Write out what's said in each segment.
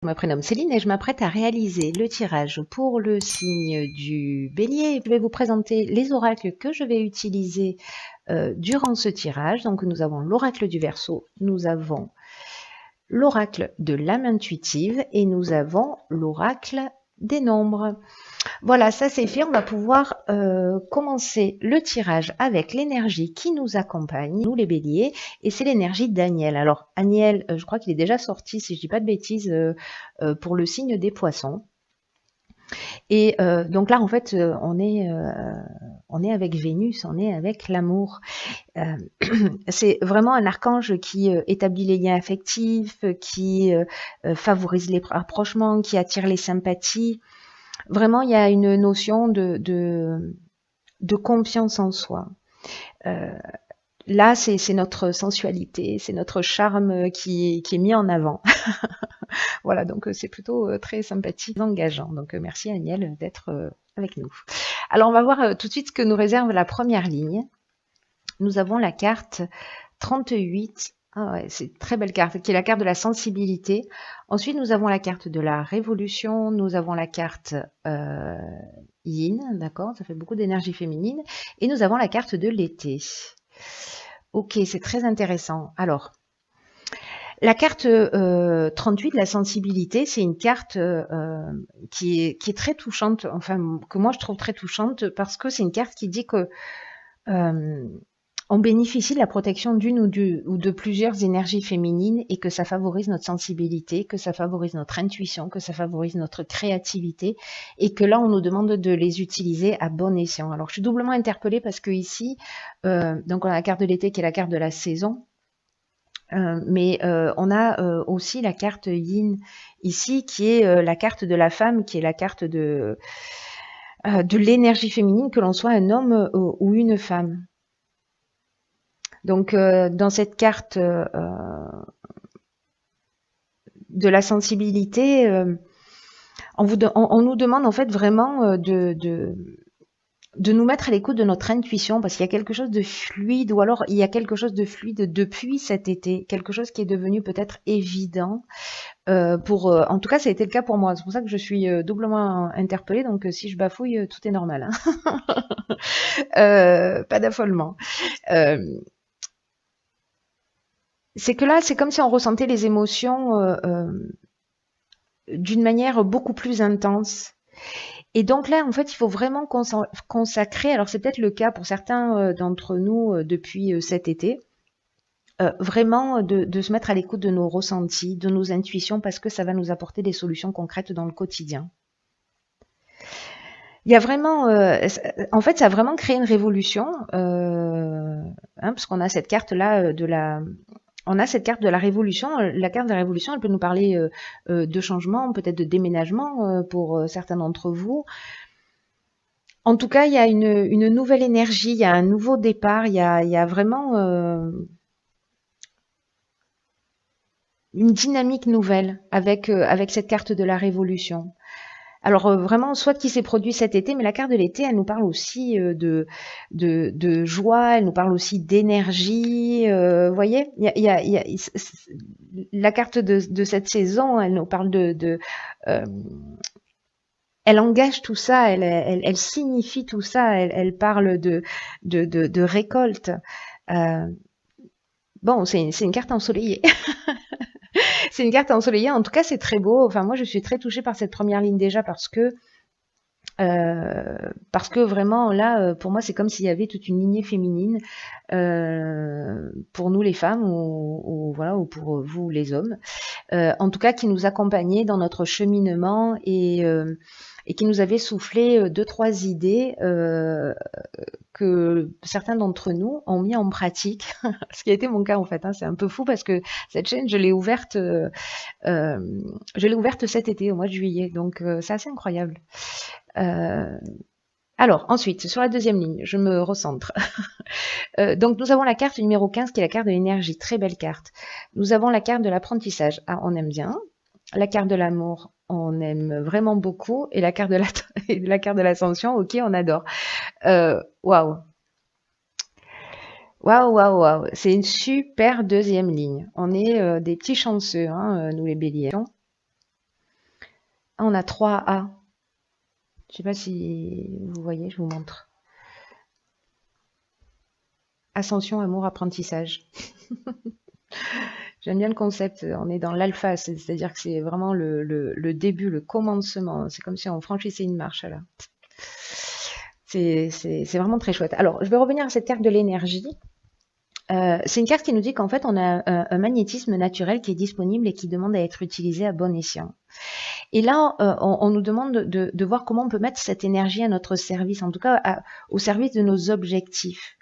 Je me prénomme Céline et je m'apprête à réaliser le tirage pour le signe du Bélier. Je vais vous présenter les oracles que je vais utiliser durant ce tirage. Donc nous avons l'oracle du Verseau, nous avons l'oracle de l'âme intuitive et nous avons l'oracle des nombres. Voilà, ça c'est fait. On va pouvoir commencer le tirage avec l'énergie qui nous accompagne, nous les béliers, et c'est l'énergie d'Aniel. Alors Aniel, je crois qu'il est déjà sorti, si je dis pas de bêtises, pour le signe des poissons. Et donc là, en fait, on est avec Vénus, on est avec l'amour. C'est vraiment un archange qui établit les liens affectifs, qui favorise les rapprochements, qui attire les sympathies. Vraiment, il y a une notion de confiance en soi. Là, c'est notre sensualité, c'est notre charme qui est mis en avant. Voilà, donc c'est plutôt très sympathique, engageant. Donc merci Aniel d'être avec nous. Alors on va voir tout de suite ce que nous réserve la première ligne. Nous avons la carte 38. Ah ouais, c'est une très belle carte, qui est la carte de la sensibilité. Ensuite, nous avons la carte de la révolution, nous avons la carte yin, d'accord, ça fait beaucoup d'énergie féminine, et nous avons la carte de l'été. Ok, c'est très intéressant. Alors, la carte 38, la sensibilité, c'est une carte qui est très touchante, enfin, que moi je trouve très touchante, parce que c'est une carte qui dit que on bénéficie de la protection d'une ou de plusieurs énergies féminines et que ça favorise notre sensibilité, que ça favorise notre intuition, que ça favorise notre créativité et que là, on nous demande de les utiliser à bon escient. Alors, je suis doublement interpellée parce que ici, donc on a la carte de l'été qui est la carte de la saison, mais on a aussi la carte yin ici qui est la carte de la femme, qui est la carte de l'énergie féminine, que l'on soit un homme ou une femme. Donc, dans cette carte de la sensibilité, on nous demande en fait vraiment de nous mettre à l'écoute de notre intuition, parce qu'il y a quelque chose de fluide, ou alors il y a quelque chose de fluide depuis cet été, quelque chose qui est devenu peut-être évident. En tout cas, ça a été le cas pour moi. C'est pour ça que je suis doublement interpellée. Donc, si je bafouille, tout est normal. Hein. Pas d'affolement. C'est que là, c'est comme si on ressentait les émotions d'une manière beaucoup plus intense. Et donc là, en fait, il faut vraiment consacrer, alors c'est peut-être le cas pour certains d'entre nous depuis cet été, vraiment de se mettre à l'écoute de nos ressentis, de nos intuitions, parce que ça va nous apporter des solutions concrètes dans le quotidien. Il y a vraiment, en fait, ça a vraiment créé une révolution, parce qu'on a cette carte-là on a cette carte de la révolution. La carte de la révolution, elle peut nous parler de changement, peut-être de déménagement pour certains d'entre vous. En tout cas, il y a une nouvelle énergie, il y a un nouveau départ, il y a vraiment une dynamique nouvelle avec cette carte de la révolution. Alors vraiment, soit qui s'est produit cet été, mais la carte de l'été, elle nous parle aussi de joie, elle nous parle aussi d'énergie. Vous voyez, la carte de cette saison, elle nous parle elle engage tout ça, elle signifie tout ça, elle parle de récolte. Bon, c'est une carte ensoleillée. C'est une carte ensoleillée. En tout cas, c'est très beau. Enfin, moi, je suis très touchée par cette première ligne déjà parce que vraiment là, pour moi, c'est comme s'il y avait toute une lignée féminine pour nous les femmes ou voilà, ou pour vous les hommes, en tout cas qui nous accompagnait dans notre cheminement et qui nous avait soufflé deux trois idées que certains d'entre nous ont mis en pratique, ce qui a été mon cas en fait. Hein. C'est un peu fou parce que cette chaîne, je l'ai ouverte cet été, au mois de juillet, donc c'est assez incroyable. Alors, ensuite, sur la deuxième ligne, je me recentre. Donc, nous avons la carte numéro 15 qui est la carte de l'énergie. Très belle carte. Nous avons la carte de l'apprentissage. Ah, on aime bien. La carte de l'amour, on aime vraiment beaucoup. Et la carte de l'ascension, ok, on adore. Waouh. Waouh, waouh, waouh. C'est une super deuxième ligne. On est des petits chanceux, hein, nous les béliers. Ah, on a 3 A. Je sais pas si vous voyez, je vous montre. Ascension, amour, apprentissage. J'aime bien le concept. On est dans l'alpha, c'est-à-dire que c'est vraiment le début, le commencement. C'est comme si on franchissait une marche là. C'est vraiment très chouette. Alors, je vais revenir à cette carte de l'énergie. C'est une carte qui nous dit qu'en fait, on a un magnétisme naturel qui est disponible et qui demande à être utilisé à bon escient. Et là, on nous demande de voir comment on peut mettre cette énergie à notre service, en tout cas au service de nos objectifs.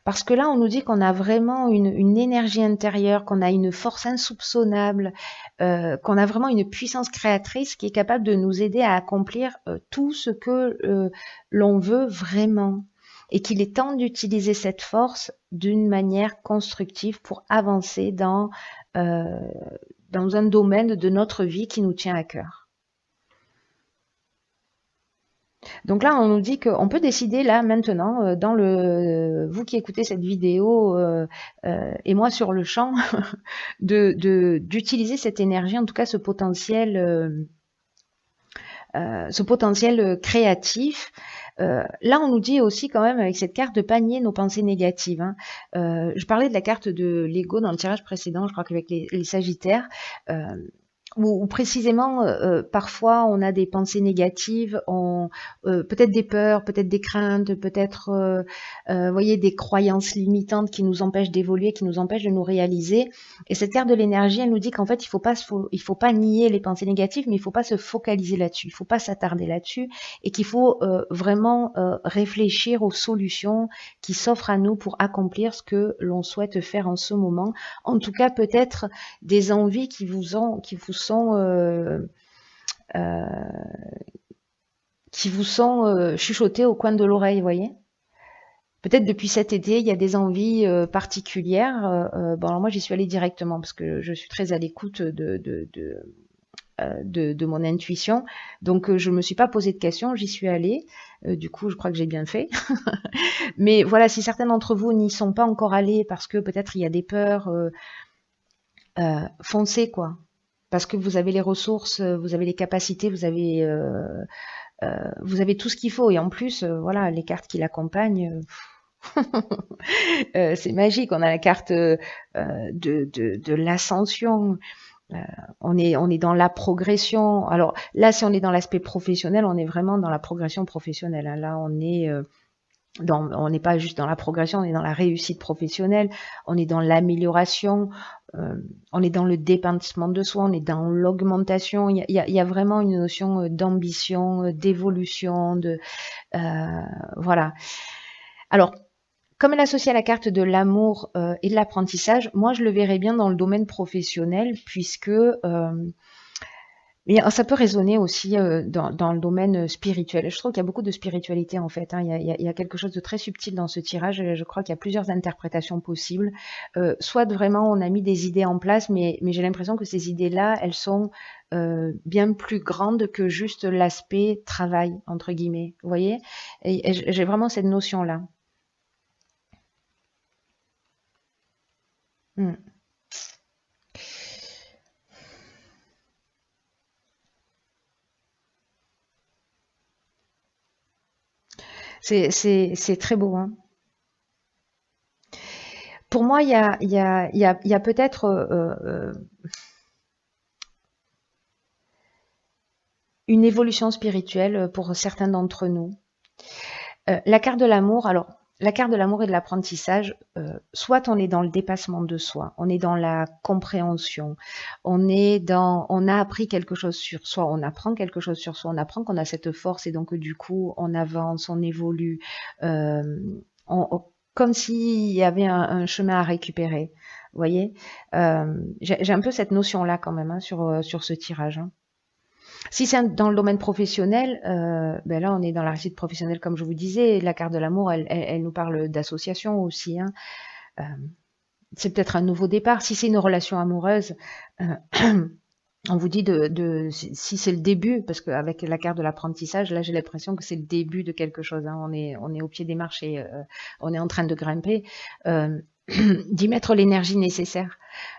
Parce que là, on nous dit qu'on a vraiment une énergie intérieure, qu'on a une force insoupçonnable, qu'on a vraiment une puissance créatrice qui est capable de nous aider à accomplir tout ce que l'on veut vraiment. Et qu'il est temps d'utiliser cette force d'une manière constructive pour avancer dans un domaine de notre vie qui nous tient à cœur. Donc là, on nous dit qu'on peut décider là maintenant, vous qui écoutez cette vidéo et moi sur le champ, d'utiliser cette énergie, en tout cas ce potentiel créatif. Là, on nous dit aussi quand même avec cette carte de pas nier nos pensées négatives. Hein. Je parlais de la carte de l'ego dans le tirage précédent, je crois qu'avec les Sagittaires. Ou précisément, parfois on a des pensées négatives, peut-être des peurs, peut-être des craintes, peut-être, voyez, des croyances limitantes qui nous empêchent d'évoluer, qui nous empêchent de nous réaliser. Et cette carte de l'énergie, elle nous dit qu'en fait, il faut pas nier les pensées négatives, mais il faut pas se focaliser là-dessus, il faut pas s'attarder là-dessus, et qu'il faut vraiment réfléchir aux solutions qui s'offrent à nous pour accomplir ce que l'on souhaite faire en ce moment. En tout cas, peut-être des envies qui vous sont chuchotées au coin de l'oreille, vous voyez. Peut-être depuis cet été, il y a des envies particulières. Bon, alors moi, j'y suis allée directement parce que je suis très à l'écoute de mon intuition. Donc, je me suis pas posé de questions, j'y suis allée. Du coup, je crois que j'ai bien fait. Mais voilà, si certains d'entre vous n'y sont pas encore allés parce que peut-être il y a des peurs, foncez quoi. Parce que vous avez les ressources, vous avez les capacités, vous avez tout ce qu'il faut. Et en plus, voilà, les cartes qui l'accompagnent, c'est magique. On a la carte de l'ascension. On est dans la progression. Alors là, si on est dans l'aspect professionnel, on est vraiment dans la progression professionnelle. Hein. Là, on n'est pas juste dans la progression, on est dans la réussite professionnelle, on est dans l'amélioration, on est dans le dépassement de soi, on est dans l'augmentation. Il y a vraiment une notion d'ambition, d'évolution, voilà. Alors, comme elle est associée à la carte de l'amour et de l'apprentissage, moi je le verrais bien dans le domaine professionnel, puisque mais ça peut résonner aussi dans le domaine spirituel. Je trouve qu'il y a beaucoup de spiritualité en fait. Hein. Il y a quelque chose de très subtil dans ce tirage. Je crois qu'il y a plusieurs interprétations possibles. Soit vraiment on a mis des idées en place, mais j'ai l'impression que ces idées-là, elles sont bien plus grandes que juste l'aspect travail, entre guillemets. Vous voyez? Et j'ai vraiment cette notion-là. C'est très beau. Hein. Pour moi, il y a peut-être une évolution spirituelle pour certains d'entre nous. La carte de l'amour, alors la carte de l'amour et de l'apprentissage, soit on est dans le dépassement de soi, on est dans la compréhension, on a appris quelque chose sur soi, on apprend quelque chose sur soi, on apprend qu'on a cette force et donc du coup on avance, on évolue, comme s'il y avait un chemin à récupérer. Vous voyez, j'ai un peu cette notion-là quand même hein, sur ce tirage. Hein. Si c'est dans le domaine professionnel, ben là on est dans la réussite professionnelle comme je vous disais. La carte de l'amour, elle nous parle d'association aussi. Hein. C'est peut-être un nouveau départ. Si c'est une relation amoureuse, on vous dit si c'est le début, parce qu'avec la carte de l'apprentissage, là j'ai l'impression que c'est le début de quelque chose. Hein. On est au pied des marches et on est en train de grimper. D'y mettre l'énergie nécessaire.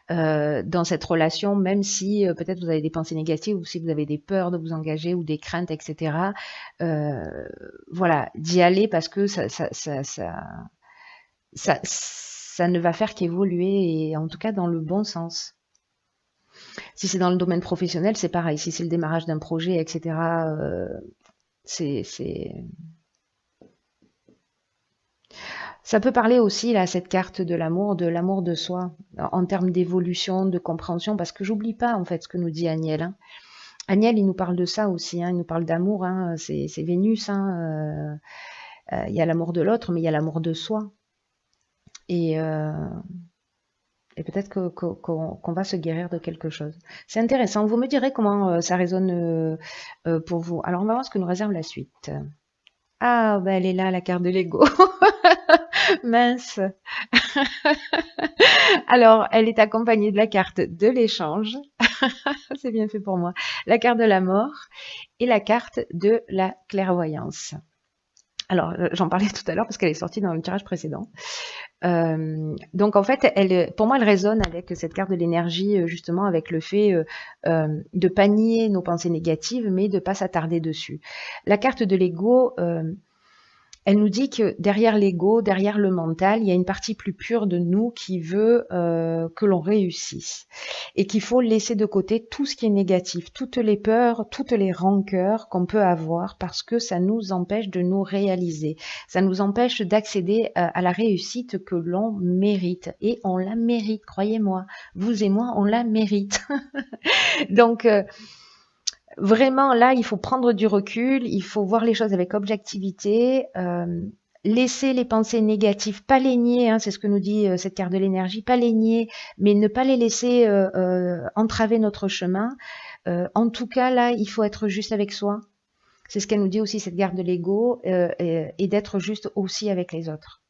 dans cette relation, même si peut-être vous avez des pensées négatives ou si vous avez des peurs de vous engager ou des craintes, etc. Voilà, d'y aller parce que ça ne va faire qu'évoluer et en tout cas dans le bon sens. Si c'est dans le domaine professionnel, c'est pareil. Si c'est le démarrage d'un projet, etc., c'est ça peut parler aussi, là, cette carte de l'amour de soi, en termes d'évolution, de compréhension, parce que j'oublie pas, en fait, ce que nous dit Agnel. Hein. Agnel, il nous parle de ça aussi, hein, il nous parle d'amour, hein, c'est Vénus, hein, il y a l'amour de l'autre, mais il y a l'amour de soi. Et peut-être qu'on va se guérir de quelque chose. C'est intéressant. Vous me direz comment ça résonne pour vous. Alors, on va voir ce que nous réserve la suite. Ah, ben elle est là, la carte de l'ego. Mince. Alors, elle est accompagnée de la carte de l'échange. C'est bien fait pour moi. La carte de la mort et la carte de la clairvoyance. Alors, j'en parlais tout à l'heure parce qu'elle est sortie dans le tirage précédent. Donc en fait, pour moi, elle résonne avec cette carte de l'énergie, justement avec le fait de pas nier nos pensées négatives, mais de pas s'attarder dessus. La carte de l'ego, elle nous dit que derrière l'ego, derrière le mental, il y a une partie plus pure de nous qui veut que l'on réussisse et qu'il faut laisser de côté tout ce qui est négatif, toutes les peurs, toutes les rancœurs qu'on peut avoir parce que ça nous empêche de nous réaliser, ça nous empêche d'accéder à la réussite que l'on mérite et on la mérite, croyez-moi, vous et moi, on la mérite. Donc vraiment, là, il faut prendre du recul, il faut voir les choses avec objectivité, laisser les pensées négatives, pas les nier, hein, c'est ce que nous dit cette carte de l'énergie, pas les nier, mais ne pas les laisser entraver notre chemin. En tout cas, là, il faut être juste avec soi. C'est ce qu'elle nous dit aussi, cette carte de l'ego, et d'être juste aussi avec les autres.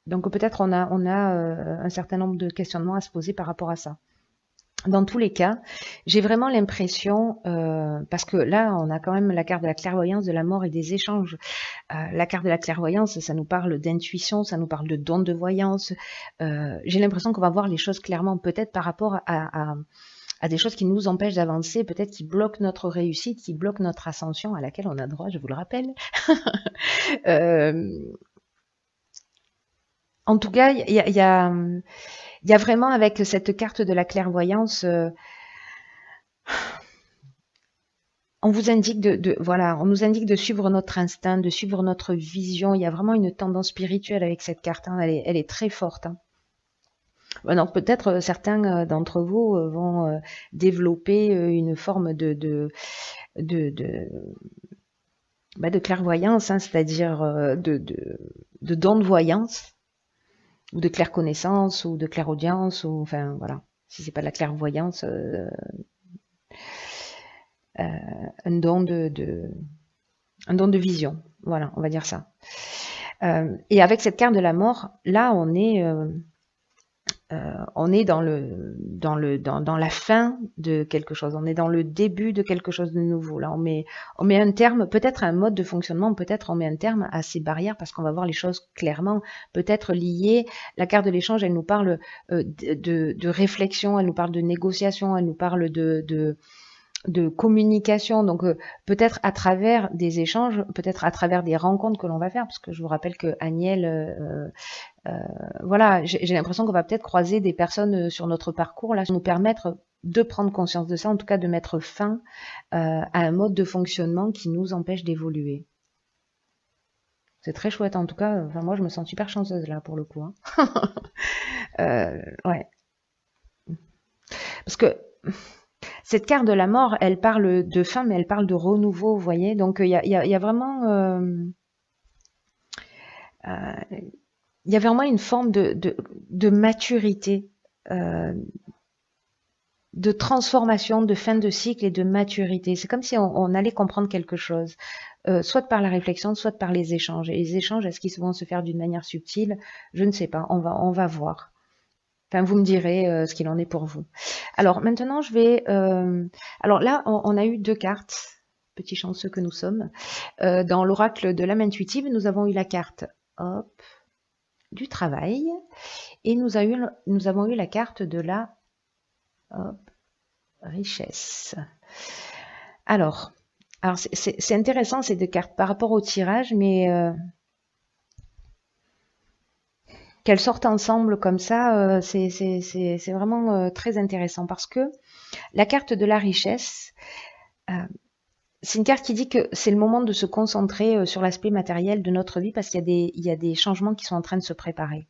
Donc peut-être on a un certain nombre de questionnements à se poser par rapport à ça. Dans tous les cas, j'ai vraiment l'impression, parce que là, on a quand même la carte de la clairvoyance, de la mort et des échanges. La carte de la clairvoyance, ça nous parle d'intuition, ça nous parle de don de voyance. J'ai l'impression qu'on va voir les choses clairement, peut-être par rapport à des choses qui nous empêchent d'avancer, peut-être qui bloquent notre réussite, qui bloquent notre ascension à laquelle on a droit, je vous le rappelle. En tout cas, il y a vraiment avec cette carte de la clairvoyance, on vous indique on nous indique de suivre notre instinct, de suivre notre vision. Il y a vraiment une tendance spirituelle avec cette carte. Hein. Elle est très forte. Hein. Donc peut-être certains d'entre vous vont développer une forme de clairvoyance, hein, c'est-à-dire de don de voyance, ou de clairconnaissance, ou de clairaudience, ou enfin voilà. Si c'est pas de la clairvoyance, un don de vision. Voilà, on va dire ça. Et avec cette carte de la mort, là, on est dans la fin de quelque chose. On est dans le début de quelque chose de nouveau. Là, on met un terme, peut-être à un mode de fonctionnement, peut-être on met un terme à ces barrières parce qu'on va voir les choses clairement, peut-être liées. La carte de l'échange, elle nous parle de réflexion, elle nous parle de négociation, elle nous parle de communication, donc peut-être à travers des échanges, peut-être à travers des rencontres que l'on va faire, parce que je vous rappelle que Agnel, voilà, j'ai l'impression qu'on va peut-être croiser des personnes sur notre parcours, là, nous permettre de prendre conscience de ça, en tout cas de mettre fin à un mode de fonctionnement qui nous empêche d'évoluer. C'est très chouette, en tout cas, enfin, moi je me sens super chanceuse là pour le coup. Hein. Ouais. Parce que cette carte de la mort, elle parle de fin, mais elle parle de renouveau, vous voyez. Donc il y a vraiment, il y a vraiment une forme de maturité, de transformation, de fin de cycle et de maturité. C'est comme si on allait comprendre quelque chose, soit par la réflexion, soit par les échanges. Et les échanges, est-ce qu'ils vont se faire d'une manière subtile? Je ne sais pas. On va voir. Enfin, vous me direz ce qu'il en est pour vous. Alors maintenant, je vais... alors là, on a eu 2 cartes, petits chanceux que nous sommes. Dans l'oracle de l'âme intuitive, nous avons eu la carte, hop, du travail. Et nous avons eu la carte de la richesse. Alors c'est intéressant ces deux cartes par rapport au tirage, mais qu'elles sortent ensemble comme ça, c'est vraiment très intéressant parce que la carte de la richesse, c'est une carte qui dit que c'est le moment de se concentrer sur l'aspect matériel de notre vie parce qu'il y a des changements qui sont en train de se préparer.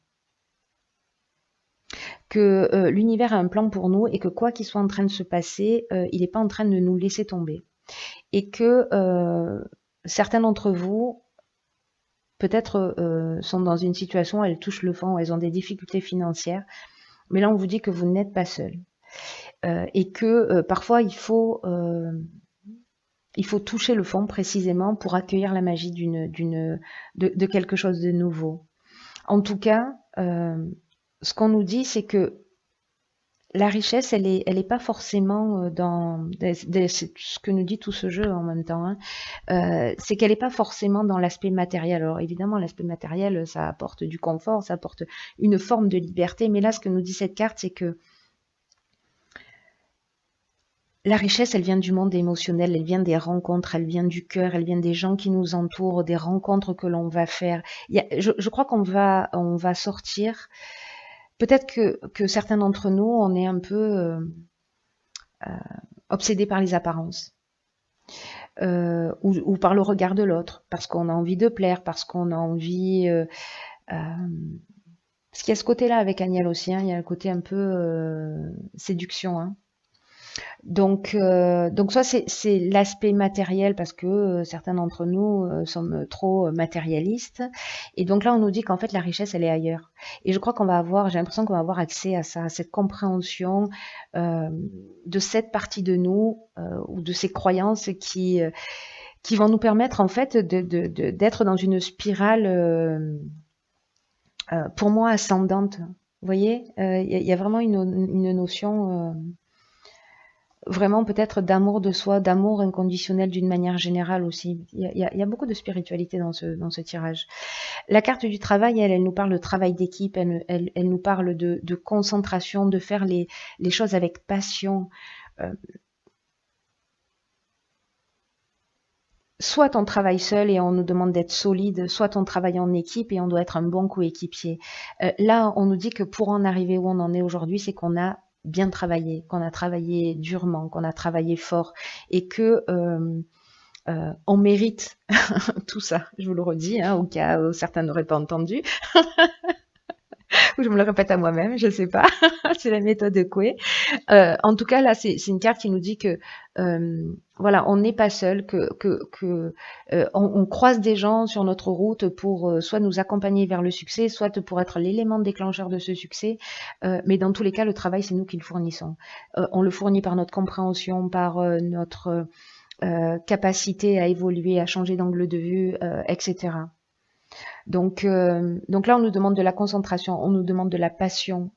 Que l'univers a un plan pour nous et que quoi qu'il soit en train de se passer, il n'est pas en train de nous laisser tomber. Et que certains d'entre vous, peut-être, sont dans une situation où elles touchent le fond, où elles ont des difficultés financières, mais là on vous dit que vous n'êtes pas seul. Et que parfois il faut toucher le fond précisément pour accueillir la magie de quelque chose de nouveau. En tout cas, ce qu'on nous dit, c'est que la richesse, elle est pas forcément dans c'est ce que nous dit tout ce jeu en même temps. Hein. C'est qu'elle n'est pas forcément dans l'aspect matériel. Alors évidemment, l'aspect matériel, ça apporte du confort, ça apporte une forme de liberté. Mais là, ce que nous dit cette carte, c'est que la richesse, elle vient du monde émotionnel, elle vient des rencontres, elle vient du cœur, elle vient des gens qui nous entourent, des rencontres que l'on va faire. Je crois qu'on va sortir. Peut-être que certains d'entre nous, on est un peu obsédés par les apparences. Ou par le regard de l'autre, parce qu'on a envie de plaire, parce qu'on a envie... parce qu'il y a ce côté-là avec Agnès aussi, hein, il y a le côté un peu séduction. Hein. Donc soit c'est l'aspect matériel parce que certains d'entre nous sommes trop matérialistes. Et donc là, on nous dit qu'en fait, la richesse, elle est ailleurs. Et je crois qu'on va avoir, j'ai l'impression qu'on va avoir accès à ça, à cette compréhension de cette partie de nous ou de ces croyances qui vont nous permettre en fait d'être dans une spirale, pour moi, ascendante. Vous voyez, il y a vraiment une notion... vraiment peut-être d'amour de soi, d'amour inconditionnel d'une manière générale aussi. Il y a beaucoup de spiritualité dans ce tirage. La carte du travail, elle nous parle de travail d'équipe, elle nous parle de concentration, de faire les choses avec passion. Soit on travaille seul et on nous demande d'être solide, soit on travaille en équipe et on doit être un bon coéquipier. Là, on nous dit que pour en arriver où on en est aujourd'hui, c'est qu'on a bien travaillé, qu'on a travaillé durement, qu'on a travaillé fort et que on mérite tout ça. Je vous le redis, hein, au cas où certains n'auraient pas entendu. Ou je me le répète à moi-même, je sais pas. C'est la méthode de Coué. En tout cas, là, c'est une carte qui nous dit que voilà, on n'est pas seul, on croise des gens sur notre route pour soit nous accompagner vers le succès, soit pour être l'élément déclencheur de ce succès. Mais dans tous les cas, le travail, c'est nous qui le fournissons. On le fournit par notre compréhension, par notre capacité à évoluer, à changer d'angle de vue, etc. Donc là, on nous demande de la concentration, on nous demande de la passion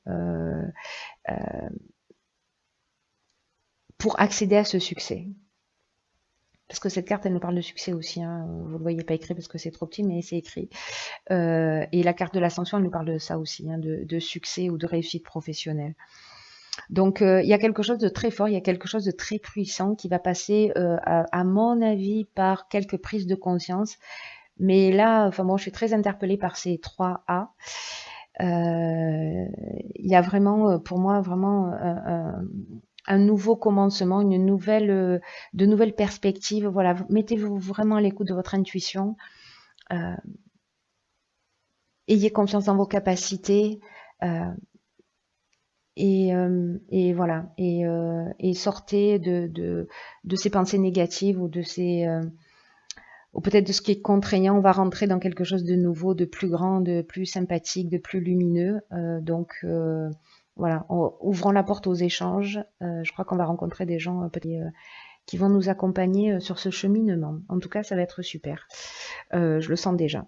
pour accéder à ce succès. Parce que cette carte, elle nous parle de succès aussi. Hein. Vous ne le voyez pas écrit parce que c'est trop petit, mais c'est écrit. Et la carte de l'ascension, elle nous parle de ça aussi, hein, de succès ou de réussite professionnelle. Donc, il y a quelque chose de très fort, il y a quelque chose de très puissant qui va passer, à mon avis, par quelques prises de conscience. Mais là, enfin bon, je suis très interpellée par ces 3 A. Il y a vraiment, pour moi, vraiment un nouveau commencement, de nouvelles perspectives. Voilà, mettez-vous vraiment à l'écoute de votre intuition. Ayez confiance dans vos capacités. Et voilà, et sortez de ces pensées négatives ou de ces... ou peut-être de ce qui est contraignant, on va rentrer dans quelque chose de nouveau, de plus grand, de plus sympathique, de plus lumineux. Donc voilà, ouvrons la porte aux échanges. Je crois qu'on va rencontrer des gens qui vont nous accompagner sur ce cheminement. En tout cas, ça va être super. Je le sens déjà.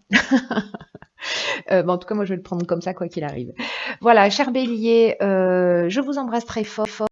Bon, en tout cas, moi, je vais le prendre comme ça, quoi qu'il arrive. Voilà, cher Bélier, je vous embrasse très fort.